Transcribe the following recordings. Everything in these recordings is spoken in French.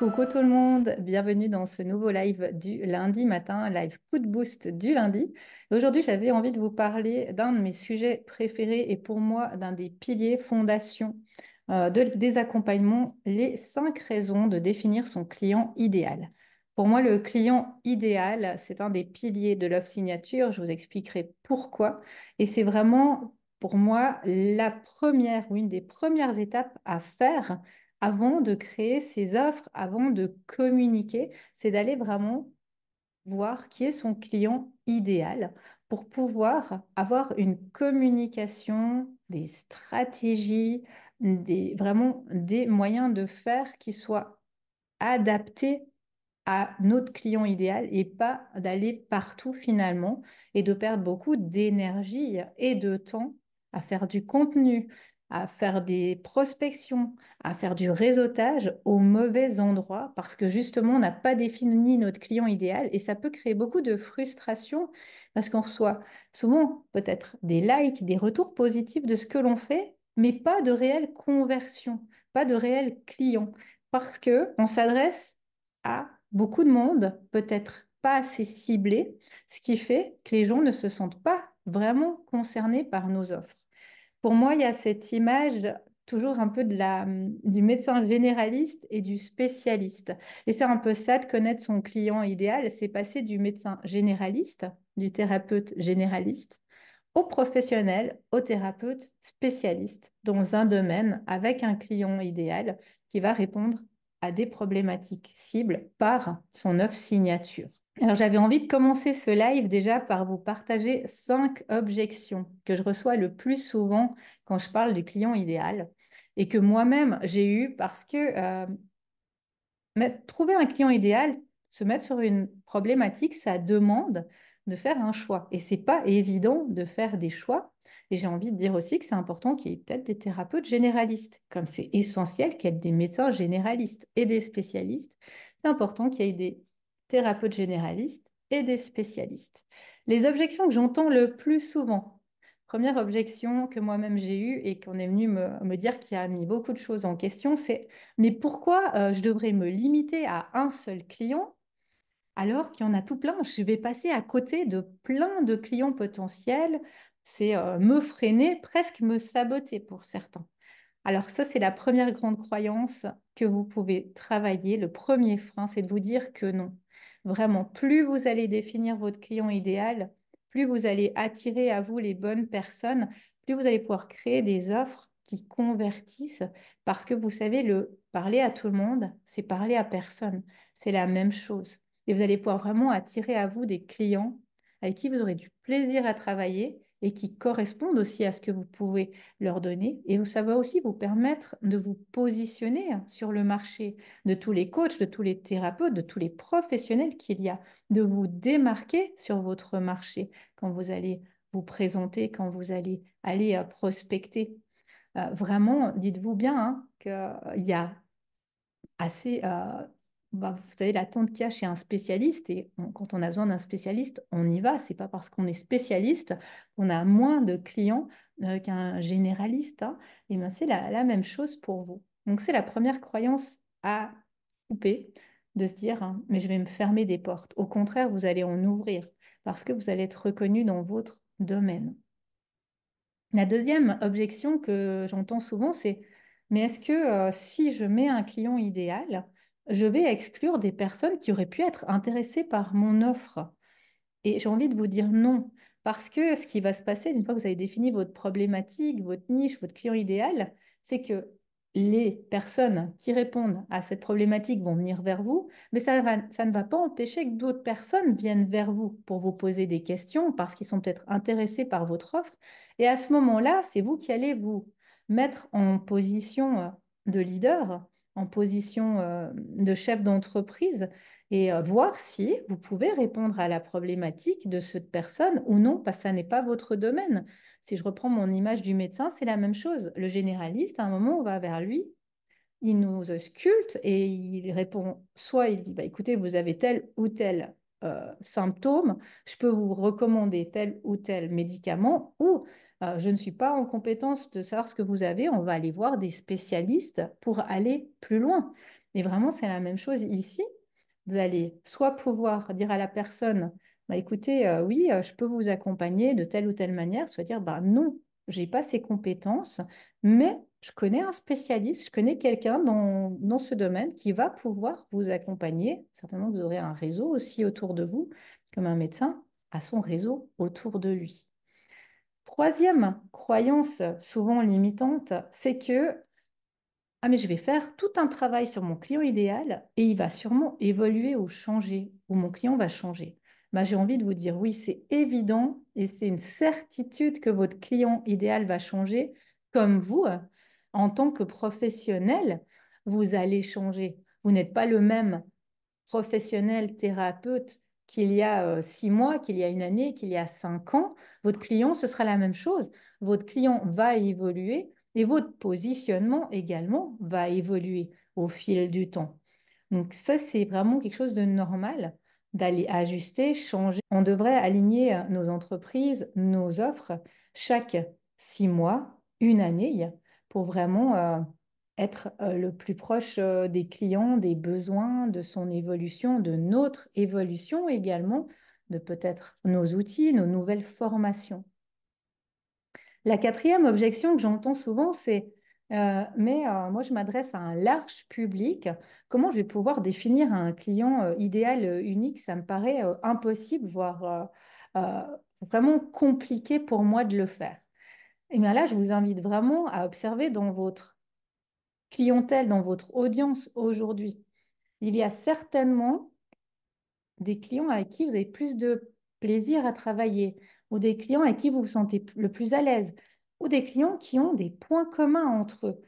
Coucou tout le monde, bienvenue dans ce nouveau live du lundi matin, live coup de boost du lundi. Et aujourd'hui, j'avais envie de vous parler d'un de mes sujets préférés et pour moi d'un des piliers fondations des accompagnements, les 5 raisons de définir son client idéal. Pour moi, le client idéal, c'est un des piliers de l'offre signature. Je vous expliquerai pourquoi. Et c'est vraiment pour moi la première ou une des premières étapes à faire avant de créer ses offres, avant de communiquer, c'est d'aller vraiment voir qui est son client idéal pour pouvoir avoir une communication, des stratégies, vraiment des moyens de faire qui soient adaptés à notre client idéal et pas d'aller partout finalement et de perdre beaucoup d'énergie et de temps à faire du contenu, à faire des prospections, à faire du réseautage au mauvais endroit parce que justement on n'a pas défini notre client idéal et ça peut créer beaucoup de frustration parce qu'on reçoit souvent peut-être des likes, des retours positifs de ce que l'on fait, mais pas de réelle conversion, pas de réels clients parce que on s'adresse à beaucoup de monde, peut-être pas assez ciblé, ce qui fait que les gens ne se sentent pas vraiment concernés par nos offres. Pour moi, il y a cette image toujours un peu du médecin généraliste et du spécialiste. Et c'est un peu ça de connaître son client idéal, c'est passer du médecin généraliste, du thérapeute généraliste, au professionnel, au thérapeute spécialiste dans un domaine avec un client idéal qui va répondre à des problématiques cibles par son offre signature. Alors j'avais envie de commencer ce live déjà par vous partager 5 objections que je reçois le plus souvent quand je parle du client idéal et que moi-même j'ai eu parce que trouver un client idéal, se mettre sur une problématique, ça demande de faire un choix. Et c'est pas évident de faire des choix. Et j'ai envie de dire aussi que c'est important qu'il y ait peut-être des thérapeutes généralistes, comme c'est essentiel qu'il y ait des médecins généralistes et des spécialistes. C'est important qu'il y ait des thérapeutes généralistes et des spécialistes. Les objections que j'entends le plus souvent, première objection que moi-même j'ai eue et qu'on est venu me dire qui a mis beaucoup de choses en question, c'est mais pourquoi je devrais me limiter à un seul client alors qu'il y en a tout plein? Je vais passer à côté de plein de clients potentiels. C'est me freiner, presque me saboter pour certains. Alors ça, c'est la première grande croyance que vous pouvez travailler. Le premier frein, c'est de vous dire que non. Vraiment, plus vous allez définir votre client idéal, plus vous allez attirer à vous les bonnes personnes, plus vous allez pouvoir créer des offres qui convertissent parce que vous savez, le parler à tout le monde, c'est parler à personne. C'est la même chose. Et vous allez pouvoir vraiment attirer à vous des clients avec qui vous aurez du plaisir à travailler et qui correspondent aussi à ce que vous pouvez leur donner. Et ça va aussi vous permettre de vous positionner sur le marché de tous les coachs, de tous les thérapeutes, de tous les professionnels qu'il y a, de vous démarquer sur votre marché quand vous allez vous présenter, quand vous allez aller prospecter. Vraiment, dites-vous bien hein, qu'il y a assez, vous savez, l'attente qu'il y a chez un spécialiste, et quand on a besoin d'un spécialiste, on y va. C'est pas parce qu'on est spécialiste qu'on a moins de clients qu'un généraliste, hein. Et ben, c'est la même chose pour vous. Donc, c'est la première croyance à couper, de se dire, hein, mais je vais me fermer des portes. Au contraire, vous allez en ouvrir parce que vous allez être reconnu dans votre domaine. La deuxième objection que j'entends souvent, c'est, mais est-ce que si je mets un client idéal, je vais exclure des personnes qui auraient pu être intéressées par mon offre? Et j'ai envie de vous dire non, parce que ce qui va se passer une fois que vous avez défini votre problématique, votre niche, votre client idéal, c'est que les personnes qui répondent à cette problématique vont venir vers vous, mais ça ne va pas empêcher que d'autres personnes viennent vers vous pour vous poser des questions parce qu'ils sont peut-être intéressés par votre offre. Et à ce moment-là, c'est vous qui allez vous mettre en position de leader, en position de chef d'entreprise et voir si vous pouvez répondre à la problématique de cette personne ou non, parce que ça n'est pas votre domaine. Si je reprends mon image du médecin, c'est la même chose. Le généraliste, à un moment, on va vers lui, il nous ausculte et il répond, soit il dit, bah, écoutez, vous avez tel ou tel symptôme, je peux vous recommander tel ou tel médicament, ou je ne suis pas en compétence de savoir ce que vous avez, on va aller voir des spécialistes pour aller plus loin. Et vraiment, c'est la même chose ici. Vous allez soit pouvoir dire à la personne, bah, écoutez, oui, je peux vous accompagner de telle ou telle manière, soit dire, bah, non, j'ai pas ces compétences, mais je connais un spécialiste, je connais quelqu'un dans ce domaine qui va pouvoir vous accompagner. Certainement, vous aurez un réseau aussi autour de vous, comme un médecin a son réseau autour de lui. Troisième croyance souvent limitante, c'est que ah, mais je vais faire tout un travail sur mon client idéal et il va sûrement évoluer ou changer, ou mon client va changer. Bah, j'ai envie de vous dire oui, c'est évident et c'est une certitude que votre client idéal va changer, comme vous, en tant que professionnel, vous allez changer. Vous n'êtes pas le même professionnel thérapeute qu'il y a 6 mois, qu'il y a une année, qu'il y a 5 ans. Votre client, ce sera la même chose. Votre client va évoluer et votre positionnement également va évoluer au fil du temps. Donc ça, c'est vraiment quelque chose de normal d'aller ajuster, changer. On devrait aligner nos entreprises, nos offres chaque 6 mois, une année, pour vraiment être le plus proche des clients, des besoins, de son évolution, de notre évolution également, de peut-être nos outils, nos nouvelles formations. La quatrième objection que j'entends souvent, c'est mais moi, je m'adresse à un large public. Comment je vais pouvoir définir un client idéal unique? Ça me paraît impossible, voire vraiment compliqué pour moi de le faire. Et bien là, je vous invite vraiment à observer dans votre clientèle, dans votre audience aujourd'hui. Il y a certainement des clients avec qui vous avez plus de plaisir à travailler, ou des clients avec qui vous vous sentez le plus à l'aise, ou des clients qui ont des points communs entre eux,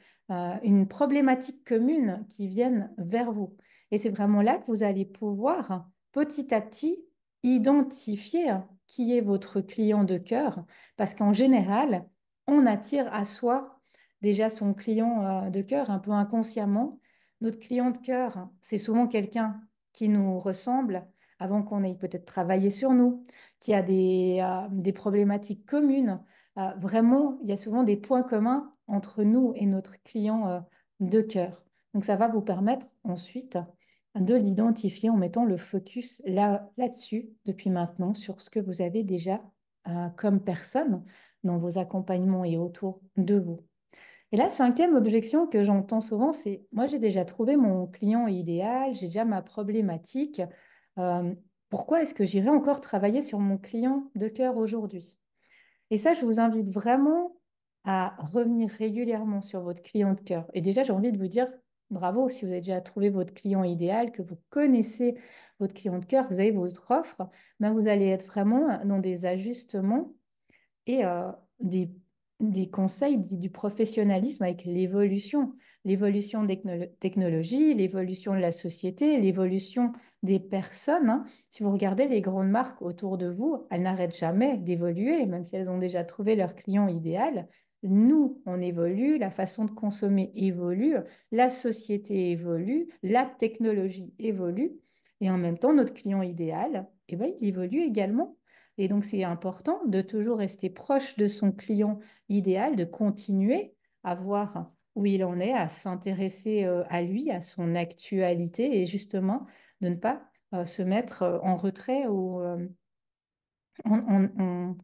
une problématique commune qui viennent vers vous. Et c'est vraiment là que vous allez pouvoir petit à petit identifier qui est votre client de cœur, parce qu'en général, on attire à soi déjà son client de cœur un peu inconsciemment. Notre client de cœur, c'est souvent quelqu'un qui nous ressemble avant qu'on ait peut-être travaillé sur nous, qui a des problématiques communes. Vraiment, il y a souvent des points communs entre nous et notre client de cœur. Donc, ça va vous permettre ensuite de l'identifier en mettant le focus là-dessus depuis maintenant sur ce que vous avez déjà comme personne dans vos accompagnements et autour de vous. Et la cinquième objection que j'entends souvent, c'est moi, j'ai déjà trouvé mon client idéal, j'ai déjà ma problématique. Euh, Pourquoi est-ce que j'irai encore travailler sur mon client de cœur aujourd'hui? Et ça, je vous invite vraiment à revenir régulièrement sur votre client de cœur. Et déjà, j'ai envie de vous dire bravo si vous avez déjà trouvé votre client idéal, que vous connaissez votre client de cœur, que vous avez votre offre, ben vous allez être vraiment dans des ajustements et des conseils du professionnalisme avec l'évolution des technologies, l'évolution de la société, l'évolution des personnes, hein. Si vous regardez les grandes marques autour de vous, elles n'arrêtent jamais d'évoluer, même si elles ont déjà trouvé leur client idéal. Nous, on évolue, la façon de consommer évolue, la société évolue, la technologie évolue, et en même temps, notre client idéal, eh ben, il évolue également. Et donc, c'est important de toujours rester proche de son client idéal, de continuer à voir où il en est, à s'intéresser à lui, à son actualité et justement de ne pas se mettre en retrait ou en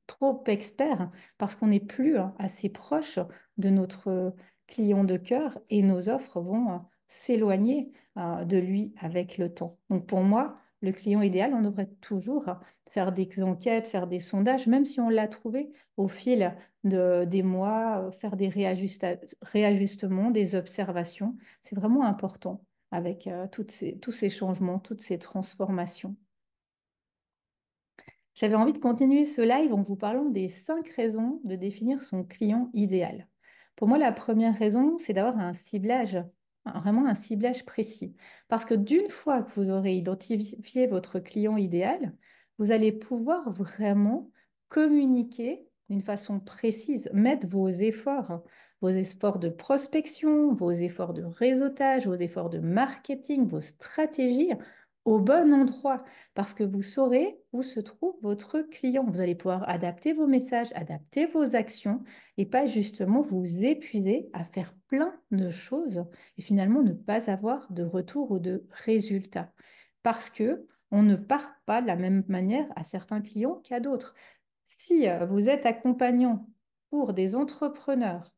trop expert parce qu'on n'est plus assez proche de notre client de cœur et nos offres vont s'éloigner de lui avec le temps. Donc pour moi, le client idéal, on devrait toujours faire des enquêtes, faire des sondages, même si on l'a trouvé au fil des mois, faire des réajustements, des observations. C'est vraiment important avec tous ces changements, toutes ces transformations. J'avais envie de continuer ce live en vous parlant des 5 raisons de définir son client idéal. Pour moi, la première raison, c'est d'avoir un ciblage, vraiment un ciblage précis. Parce que d'une fois que vous aurez identifié votre client idéal, vous allez pouvoir vraiment communiquer d'une façon précise, mettre vos efforts de prospection, vos efforts de réseautage, vos efforts de marketing, vos stratégies au bon endroit parce que vous saurez où se trouve votre client. Vous allez pouvoir adapter vos messages, adapter vos actions et pas justement vous épuiser à faire plein de choses et finalement ne pas avoir de retour ou de résultat. Parce que on ne part pas de la même manière à certains clients qu'à d'autres. Si vous êtes accompagnant pour des entrepreneurs,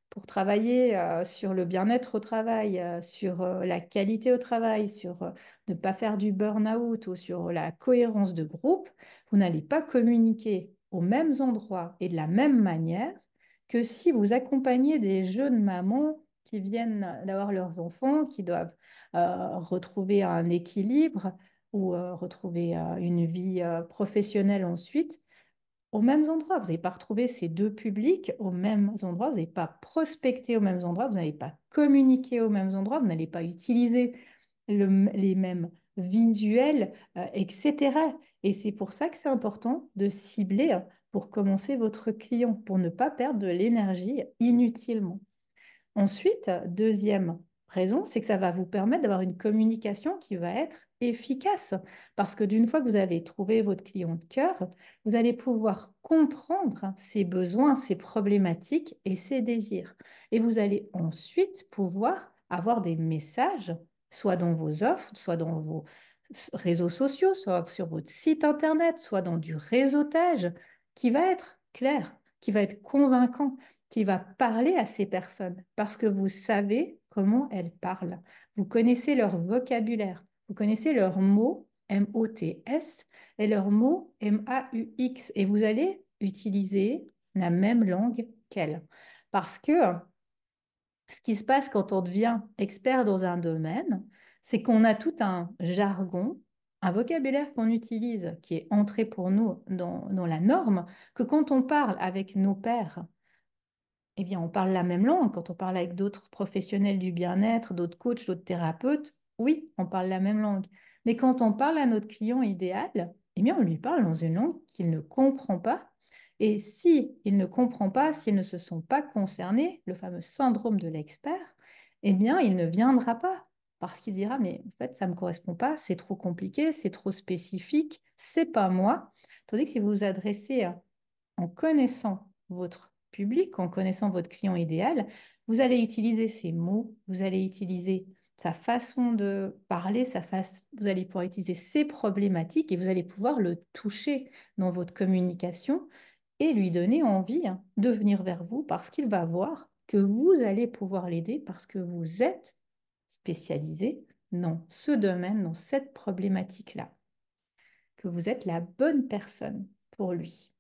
pour travailler sur le bien-être au travail, sur la qualité au travail, sur ne pas faire du burn-out ou sur la cohérence de groupe, vous n'allez pas communiquer aux mêmes endroits et de la même manière que si vous accompagnez des jeunes mamans qui viennent d'avoir leurs enfants, qui doivent retrouver un équilibre ou retrouver une vie professionnelle ensuite aux mêmes endroits. Vous n'allez pas retrouver ces deux publics aux mêmes endroits, vous n'allez pas prospecter aux mêmes endroits, vous n'allez pas communiquer aux mêmes endroits, vous n'allez pas utiliser les mêmes visuels, etc. Et c'est pour ça que c'est important de cibler pour commencer votre client, pour ne pas perdre de l'énergie inutilement. Ensuite, deuxième raison, c'est que ça va vous permettre d'avoir une communication qui va être efficace. Parce que d'une fois que vous avez trouvé votre client de cœur, vous allez pouvoir comprendre ses besoins, ses problématiques et ses désirs. Et vous allez ensuite pouvoir avoir des messages, soit dans vos offres, soit dans vos réseaux sociaux, soit sur votre site internet, soit dans du réseautage, qui va être clair, qui va être convaincant, qui va parler à ces personnes parce que vous savez comment elles parlent. Vous connaissez leur vocabulaire, vous connaissez leurs mots M-O-T-S et leurs mots M-A-U-X et vous allez utiliser la même langue qu'elles. Parce que ce qui se passe quand on devient expert dans un domaine, c'est qu'on a tout un jargon, un vocabulaire qu'on utilise qui est entré pour nous dans la norme, que quand on parle avec nos pairs, eh bien, on parle la même langue. Quand on parle avec d'autres professionnels du bien-être, d'autres coachs, d'autres thérapeutes, oui, on parle la même langue. Mais quand on parle à notre client idéal, eh bien, on lui parle dans une langue qu'il ne comprend pas. Et si il ne comprend pas, s'ils ne se sont pas concernés, le fameux syndrome de l'expert, eh bien, il ne viendra pas parce qu'il dira, mais en fait, ça ne me correspond pas, c'est trop compliqué, c'est trop spécifique, c'est pas moi. Tandis que si vous vous adressez en connaissant votre public, en connaissant votre client idéal, vous allez utiliser ses mots, vous allez utiliser sa façon de parler, vous allez pouvoir utiliser ses problématiques et vous allez pouvoir le toucher dans votre communication et lui donner envie de venir vers vous parce qu'il va voir que vous allez pouvoir l'aider parce que vous êtes spécialisé dans ce domaine, dans cette problématique-là, que vous êtes la bonne personne pour lui.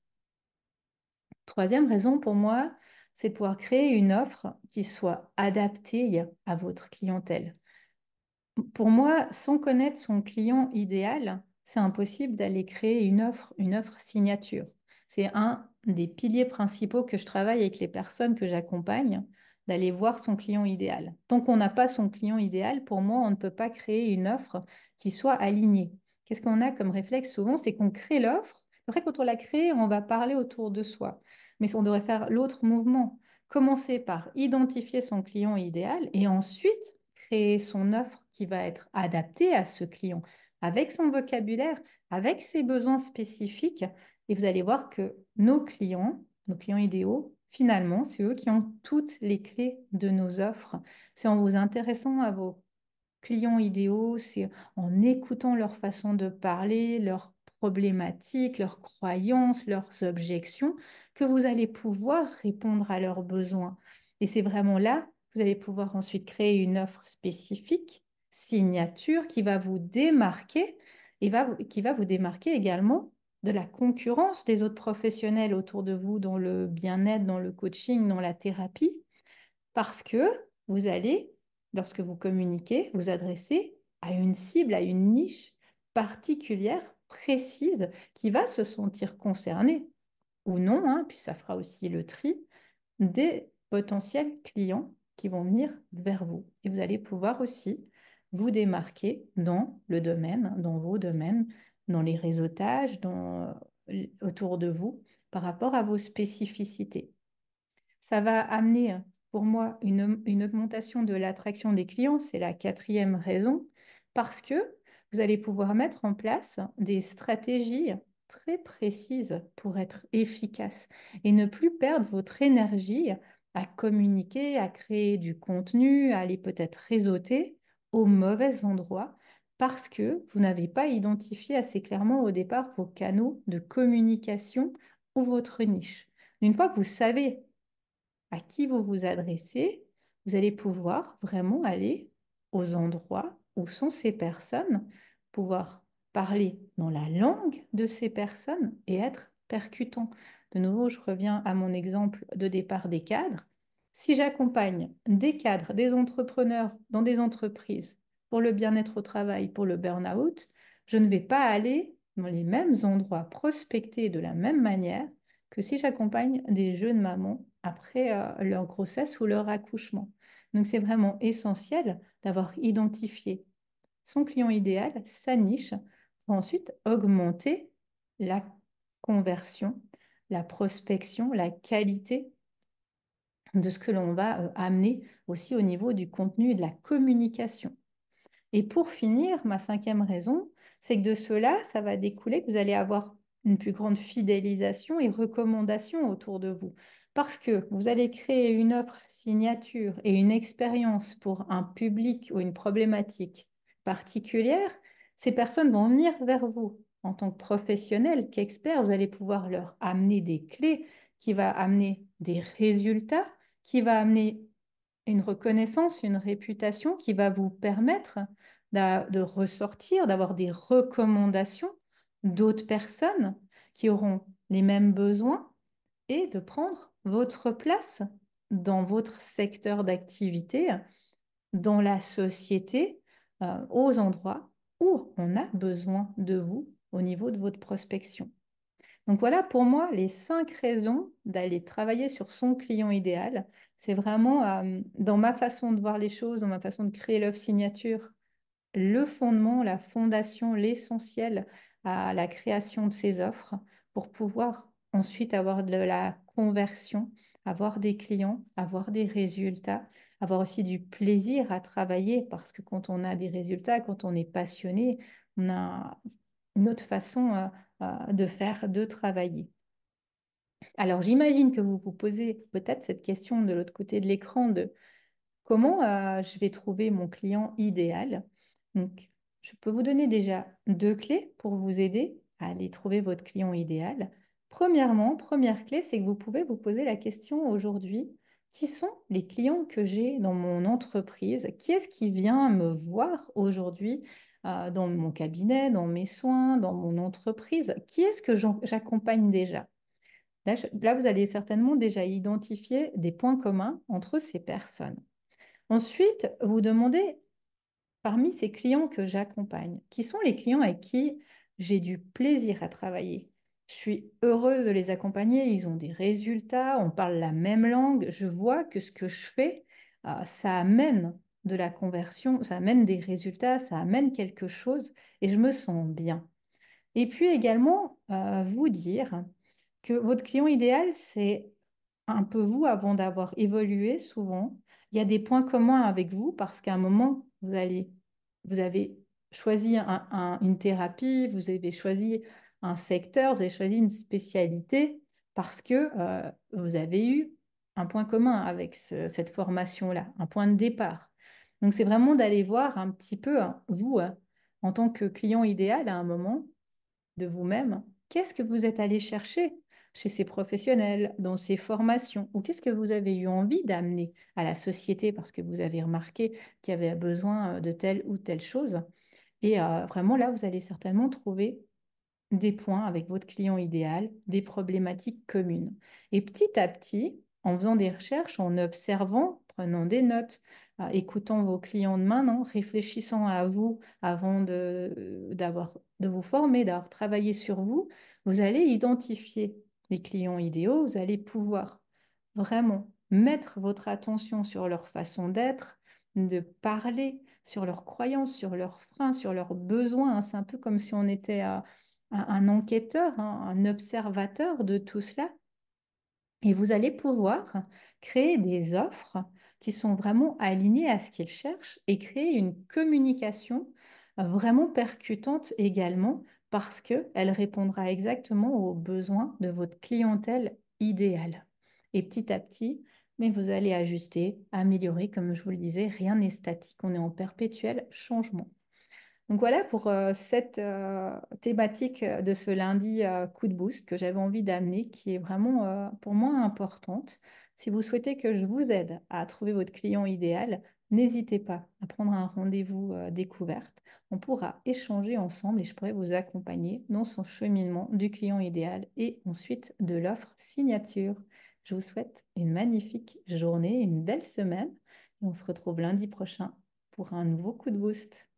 Troisième raison pour moi, c'est de pouvoir créer une offre qui soit adaptée à votre clientèle. Pour moi, sans connaître son client idéal, c'est impossible d'aller créer une offre signature. C'est un des piliers principaux que je travaille avec les personnes que j'accompagne, d'aller voir son client idéal. Tant qu'on n'a pas son client idéal, pour moi, on ne peut pas créer une offre qui soit alignée. Qu'est-ce qu'on a comme réflexe souvent? C'est qu'on crée l'offre. Après, quand on l'a créée, on va parler autour de soi. Mais on devrait faire l'autre mouvement. Commencer par identifier son client idéal et ensuite créer son offre qui va être adaptée à ce client, avec son vocabulaire, avec ses besoins spécifiques. Et vous allez voir que nos clients idéaux, finalement, c'est eux qui ont toutes les clés de nos offres. C'est en vous intéressant à vos clients idéaux, c'est en écoutant leur façon de parler, leurs problématiques, leurs croyances, leurs objections, que vous allez pouvoir répondre à leurs besoins. Et c'est vraiment là que vous allez pouvoir ensuite créer une offre spécifique, signature, qui va vous démarquer et qui va vous démarquer également de la concurrence des autres professionnels autour de vous dans le bien-être, dans le coaching, dans la thérapie. Parce que vous allez, lorsque vous communiquez, vous adresser à une cible, à une niche particulière, précise, qui va se sentir concernée ou non, hein, puis ça fera aussi le tri des potentiels clients qui vont venir vers vous. Et vous allez pouvoir aussi vous démarquer dans le domaine, dans vos domaines, dans les réseautages, autour de vous, par rapport à vos spécificités. Ça va amener pour moi une augmentation de l'attraction des clients, c'est la quatrième raison, parce que vous allez pouvoir mettre en place des stratégies très précises pour être efficace et ne plus perdre votre énergie à communiquer, à créer du contenu, à aller peut-être réseauter au mauvais endroit parce que vous n'avez pas identifié assez clairement au départ vos canaux de communication ou votre niche. Une fois que vous savez à qui vous vous adressez, vous allez pouvoir vraiment aller aux endroits où sont ces personnes, pouvoir parler dans la langue de ces personnes et être percutant. De nouveau, je reviens à mon exemple de départ des cadres. Si j'accompagne des cadres, des entrepreneurs dans des entreprises pour le bien-être au travail, pour le burn-out, je ne vais pas aller dans les mêmes endroits prospecter de la même manière que si j'accompagne des jeunes mamans après leur grossesse ou leur accouchement. Donc, c'est vraiment essentiel d'avoir identifié son client idéal, sa niche, pour ensuite augmenter la conversion, la prospection, la qualité de ce que l'on va amener aussi au niveau du contenu et de la communication. Et pour finir, ma cinquième raison, c'est que de cela, ça va découler que vous allez avoir une plus grande fidélisation et recommandation autour de vous. Parce que vous allez créer une offre signature et une expérience pour un public ou une problématique particulière, ces personnes vont venir vers vous. En tant que professionnel, qu'expert, vous allez pouvoir leur amener des clés qui va amener des résultats, qui va amener une reconnaissance, une réputation qui va vous permettre de ressortir, d'avoir des recommandations d'autres personnes qui auront les mêmes besoins et de prendre votre place dans votre secteur d'activité, dans la société, aux endroits où on a besoin de vous au niveau de votre prospection. Donc voilà pour moi les 5 raisons d'aller travailler sur son client idéal. C'est vraiment dans ma façon de voir les choses, dans ma façon de créer l'offre signature, le fondement, la fondation, l'essentiel à la création de ces offres pour pouvoir ensuite avoir de la conversion, avoir des clients, avoir des résultats, avoir aussi du plaisir à travailler parce que quand on a des résultats, quand on est passionné, on a une autre façon de faire, de travailler. Alors j'imagine que vous vous posez peut-être cette question de l'autre côté de l'écran de comment je vais trouver mon client idéal? Donc, je peux vous donner déjà 2 clés pour vous aider à aller trouver votre client idéal. Premièrement, première clé, c'est que vous pouvez vous poser la question aujourd'hui, qui sont les clients que j'ai dans mon entreprise? Qui est-ce qui vient me voir aujourd'hui dans mon cabinet, dans mes soins, dans mon entreprise? Qui est-ce que j'accompagne déjà? Là, vous allez certainement déjà identifier des points communs entre ces personnes. Ensuite, vous demandez parmi ces clients que j'accompagne, qui sont les clients avec qui j'ai du plaisir à travailler. Je suis heureuse de les accompagner, ils ont des résultats, on parle la même langue, je vois que ce que je fais, ça amène de la conversion, ça amène des résultats, ça amène quelque chose et je me sens bien. Et puis également, vous dire que votre client idéal, c'est un peu vous avant d'avoir évolué souvent. Il y a des points communs avec vous parce qu'à un moment, vous avez choisi une thérapie, vous avez choisi un secteur, vous avez choisi une spécialité parce que vous avez eu un point commun avec cette formation-là, un point de départ. Donc, c'est vraiment d'aller voir un petit peu, hein, vous, en tant que client idéal, à un moment, de vous-même, qu'est-ce que vous êtes allé chercher chez ces professionnels, dans ces formations, ou qu'est-ce que vous avez eu envie d'amener à la société parce que vous avez remarqué qu'il y avait besoin de telle ou telle chose. Et vraiment là, vous allez certainement trouver des points avec votre client idéal, des problématiques communes. Et petit à petit, en faisant des recherches, en observant, prenant des notes, écoutant vos clients de maintenant, réfléchissant à vous avant de vous former, d'avoir travaillé sur vous, vous allez identifier les clients idéaux, vous allez pouvoir vraiment mettre votre attention sur leur façon d'être, de parler, sur leurs croyances, sur leurs freins, sur leurs besoins, hein. C'est un peu comme si on était un enquêteur, hein, un observateur de tout cela. Et vous allez pouvoir créer des offres qui sont vraiment alignées à ce qu'ils cherchent et créer une communication vraiment percutante également parce qu'elle répondra exactement aux besoins de votre clientèle idéale. Et petit à petit, mais vous allez ajuster, améliorer, comme je vous le disais, rien n'est statique, on est en perpétuel changement. Donc voilà pour cette thématique de ce lundi coup de boost que j'avais envie d'amener, qui est vraiment pour moi importante. Si vous souhaitez que je vous aide à trouver votre client idéal, n'hésitez pas à prendre un rendez-vous découverte. On pourra échanger ensemble et je pourrai vous accompagner dans son cheminement du client idéal et ensuite de l'offre signature. Je vous souhaite une magnifique journée, une belle semaine et on se retrouve lundi prochain pour un nouveau coup de boost.